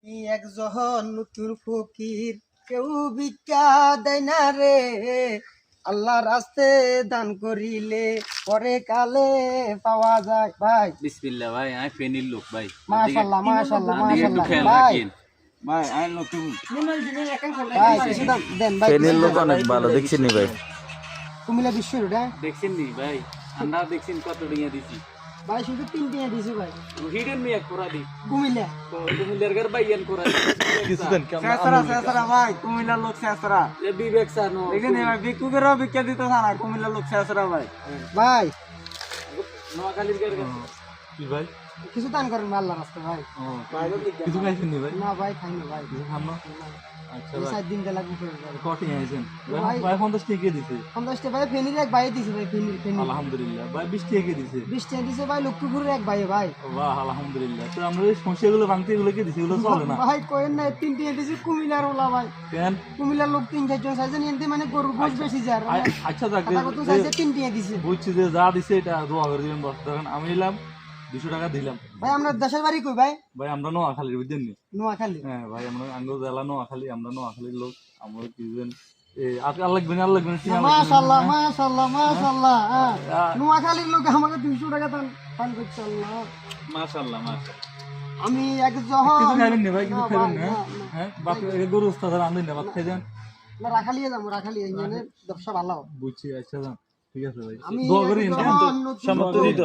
একজন নতুন ফকির কেউ ভিক্ষা দেয় না রে, আল্লাহ রাস্তে দান করিলে পরে কালে পাওয়া যায়। ভাই বিসমিল্লাহ ভাই, আমি ফেনির লোক ভাই। মাশাআল্লাহ মাশাআল্লাহ মাশাআল্লাহ ভাই ভাই আমি নতুন ভাই কিছু দাম দেন ভাই। ফেনীর লোক অনেক ভালো দেখছেন নি ভাই? কুমিল্লা বিশ্ব রোড। হ্যাঁ দেখছেন নি ভাই, আমরা দেখছেন কত ডিঙা দিছি ভাই, শুধু 3 টাকা দিছি ভাই। হিডেন মি এক কোরা দি কুমিল্লা তো কুমিল্লার ঘর বাইয়ান কোরা দি কিছুদিন শেষরা ভাই কুমিল্লার লোক শেষরা এ বিবেক সানো এখানে ভাই ভিক্ষুকেরও ভিক্ষা দিতে না কুমিল্লার লোক শেষরা ভাই ভাই নোয়াখালীর ঘর কি ভাই? কিছু দান করেন আল্লাহ রাস্তে ভাই। কিছু খাইছেন নি ভাই? না ভাই খাইনি ভাই। আমরা আচ্ছা ভাই 7 দিন লাগবে করে ভাই। কটি আইছেন ভাই, ভাই 50 টাকা দিছে। 50 টাকা ভাই ফেনীর এক ভাই দিছে ভাই। ফেনীর আলহামদুলিল্লাহ ভাই 20 টাকা দিছে। 20 টাকা দিছে ভাই। লক্ষ্মীপুরের এক ভাই ভাই। বাহ আলহামদুলিল্লাহ। তো আমরা এই সমস্যাগুলো ভাঙতে এগুলো কি দিছে? এগুলো চলে না ভাই কোয়েন না 3 টাকা দিছে কুমিল্লার ওলা ভাই। কেন? কুমিল্লার লোক 3-4 জন চাইছেন এনতে মানে গরুর গোশ বেশি যায়। আচ্ছা যাক কথা কত চাইছে 3 টাকা দিছে বুঝছি যে যা দিছে এটা দোয়া করে দিবেন বস। দেখেন আমি নিলাম 200 টাকা দিলাম ভাই। আমরা দেশের বাড়ি কই ভাই? ভাই। আমরা নোয়াখালীর বুঝছেন নি? নোয়াখালী। হ্যাঁ ভাই, আমরা আঙ্গ জেলা নোয়াখালী। আমরা নোয়াখালীর লোক। আমরা কি জানেন আল্লাহ লাগবেন মাশাআল্লাহ মাশাআল্লাহ মাশাআল্লাহ। নোয়াখালীর লোক আমাকে 200 টাকা দান করছে। আল্লাহ মাশাআল্লাহ মাশাআল্লাহ। আমি একজন কিছু খাইবেন না ভাই? কিছু না খাইবেন ভাই, না? হ্যাঁ বাপ গরু উস্তাদ আনলেন না, ভাত খাইছেন? না রাখালিয়ে যাবো। রাখালি এখানে ব্যবসা ভালো। বুঝছি। আচ্ছা যান, ঠিক আছে ভাই, আমি দোয়া করি একজন নতুন সামর্থ্য দিত।